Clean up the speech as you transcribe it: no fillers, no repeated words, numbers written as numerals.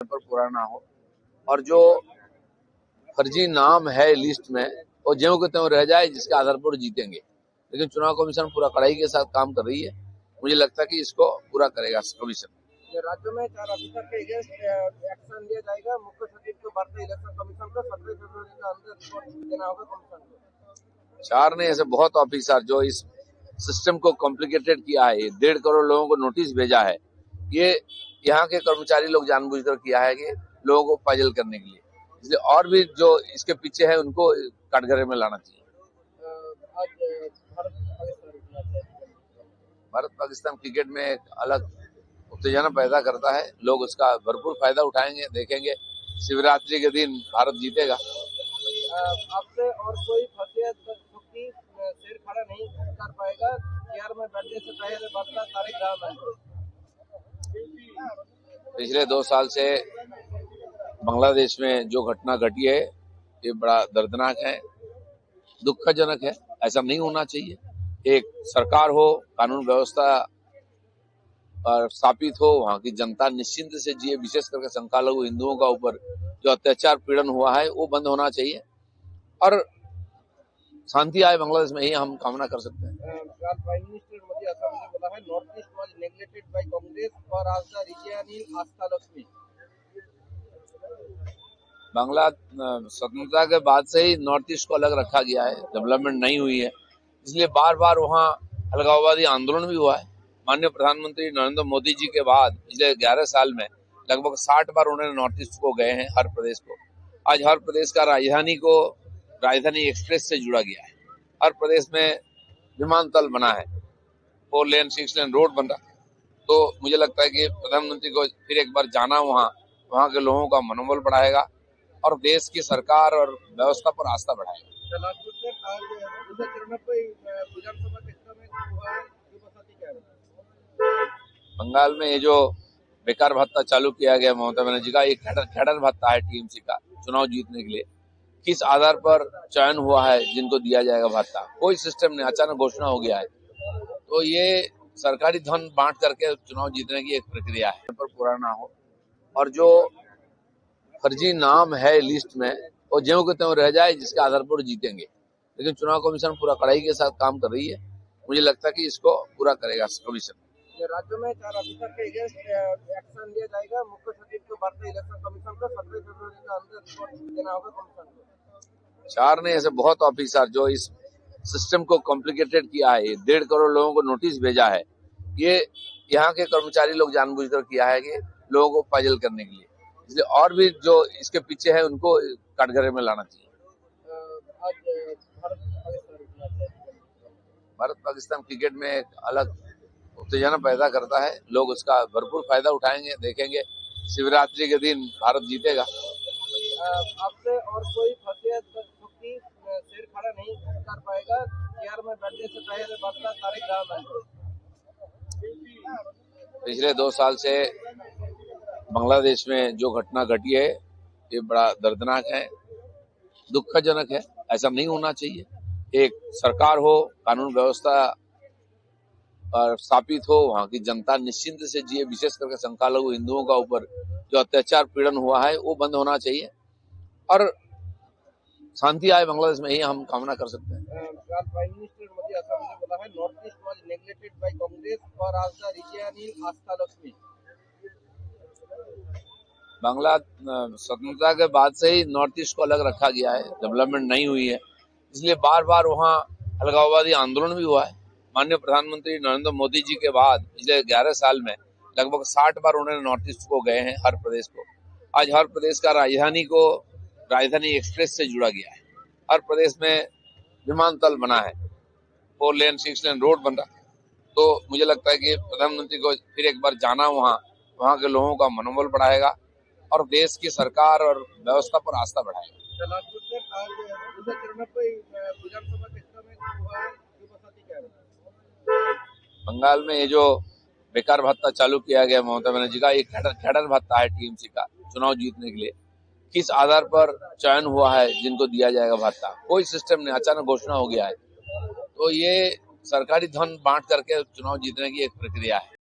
पर पूरा ना हो और जो फर्जी नाम है लिस्ट में वो ज्यों के त्यों रह जाए, जिसके आधार पर जीतेंगे। लेकिन चुनाव कमीशन पूरा कड़ाई के साथ काम कर रही है। मुझे लगता है कि इसको पूरा करेगा कमीशन। राज्य में 4 ऑफिसर के अगेंस्ट एक्शन लिया जाएगा। मुख्य सचिव को भारतीय इलेक्शन कमीशन को 17 फरवरी का अंदर रिपोर्ट देना होगा कमीशन को। 4 ने ऐसे बहुत ऑफिसर जो इस सिस्टम को कॉम्प्लिकेटेड किया है, 1.5 करोड़ लोगों को नोटिस भेजा है, ये यहाँ के कर्मचारी लोग जानबूझकर किया है कि लोगों को पाजल करने के लिए। इसलिए और भी जो इसके पीछे है उनको कटघरे में लाना चाहिए। भारत पाकिस्तान क्रिकेट में एक अलग उत्तेजना पैदा करता है। लोग उसका भरपूर फायदा उठाएंगे। देखेंगे शिवरात्रि के दिन भारत जीतेगा। आपसे और कोई शेर खड़ा नहीं कर पाएगा। केआर में बैठने से पहले बदला तारिक रहमान। पिछले 2 साल से बांग्लादेश में जो घटना घटी है ये बड़ा दर्दनाक है, दुखजनक है। ऐसा नहीं होना चाहिए। एक सरकार हो, कानून व्यवस्था स्थापित हो, वहाँ की जनता निश्चिंत से जिए। विशेष करके संख्यालघु हिंदुओं का ऊपर जो अत्याचार पीड़न हुआ है वो बंद होना चाहिए और शांति आए बांग्लादेश में, यही हम कामना कर सकते हैं। प्राइम मिनिस्टर मोदी असम ने बोला है north east was neglected by Congress for आज the region in Ashta Lakshmi. Bangla स्वतंत्रता के बाद से ही नॉर्थ ईस्ट को अलग रखा गया है, डेवलपमेंट नहीं हुई है। इसलिए बार बार वहाँ अलगाववादी आंदोलन भी हुआ है। माननीय प्रधानमंत्री नरेंद्र मोदी जी के बाद पिछले 11 साल में लगभग 60 बार उन्होंने नॉर्थ ईस्ट को गए हैं, हर प्रदेश को। आज हर प्रदेश का राजधानी एक्सप्रेस से जुड़ा गया है। हर प्रदेश में विमानतल बना है, 4 लेन 6 लेन रोड बन रहा है। तो मुझे लगता है कि प्रधानमंत्री को फिर एक बार जाना वहाँ के लोगों का मनोबल बढ़ाएगा और देश की सरकार और व्यवस्था पर आस्था बढ़ाएगा। बंगाल में ये जो बेकार भत्ता चालू किया गया ममता बनर्जी का, एक कैडर भत्ता है टीएमसी का चुनाव जीतने के लिए। किस आधार पर चयन हुआ है जिनको दिया जाएगा भत्ता? कोई सिस्टम नहीं, अचानक घोषणा हो गया है। तो ये सरकारी धन बांट करके चुनाव जीतने की एक प्रक्रिया है। पर पूरा ना हो और जो फर्जी नाम है लिस्ट में वो ज्यों के त्यों रह जाए, जिसके आधार पर जीतेंगे। लेकिन चुनाव कमीशन पूरा कड़ाई के साथ काम कर रही है। मुझे लगता है कि इसको पूरा करेगा कमीशन। राज्य में 4 ऑफिसर के अगेंस्ट एक्शन लिया जाएगा। मुख्य सचिव को भारतीय इलेक्शन कमीशन को 17 फरवरी का अंदर रिपोर्ट देना होगा कमीशन को। 4 ने ऐसे बहुत ऑफिसर जो इस सिस्टम को कॉम्प्लिकेटेड किया है, 1.5 करोड़ लोगों को नोटिस भेजा है, ये यहाँ के कर्मचारी लोग जानबूझकर किया है कि लोगों को पाजल करने के लिए। इसलिए और भी जो इसके पीछे है उनको कटघरे में लाना चाहिए। भारत पाकिस्तान क्रिकेट में एक अलग उत्तेजना पैदा करता है। लोग उसका भरपूर फायदा उठाएंगे। देखेंगे शिवरात्रि के दिन भारत जीतेगा। आपसे और कोई शेर खड़ा नहीं कर पाएगा। केआर में बैठने से पहले बदला तारिक रहमान। पिछले 2 साल से बांग्लादेश में जो घटना घटी है ये बड़ा दर्दनाक है, दुखजनक है। ऐसा नहीं होना चाहिए। एक सरकार हो, कानून व्यवस्था स्थापित हो, वहाँ की जनता निश्चिंत से जिए। विशेष करके संख्यालघु हिंदुओं का ऊपर जो अत्याचार पीड़न हुआ है वो बंद होना चाहिए और शांति आए बांग्लादेश में, यही हम कामना कर सकते हैं। प्राइम मिनिस्टर मोदी असम ने बोला है north east was neglected by Congress for आज the region in Ashta Lakshmi. Bangla स्वतंत्रता के बाद से ही नॉर्थ ईस्ट को अलग रखा गया है, डेवलपमेंट नहीं हुई है। इसलिए बार बार वहाँ अलगाववादी आंदोलन भी हुआ है। माननीय प्रधानमंत्री नरेंद्र मोदी जी के बाद पिछले 11 साल में लगभग 60 बार उन्होंने नॉर्थ ईस्ट को गए हैं, हर प्रदेश को। आज हर प्रदेश का राजधानी एक्सप्रेस से जुड़ा गया है। हर प्रदेश में विमानतल बना है, 4 लेन 6 लेन रोड बन रहा है। तो मुझे लगता है कि प्रधानमंत्री को फिर एक बार जाना वहाँ के लोगों का मनोबल बढ़ाएगा और देश की सरकार और व्यवस्था पर आस्था बढ़ाएगा। बंगाल में ये जो बेकार भत्ता चालू किया गया ममता बनर्जी का, एक कैडर भत्ता है टीएमसी का चुनाव जीतने के लिए। किस आधार पर चयन हुआ है जिनको दिया जाएगा भत्ता? कोई सिस्टम नहीं, अचानक घोषणा हो गया है। तो ये सरकारी धन बांट करके चुनाव जीतने की एक प्रक्रिया है।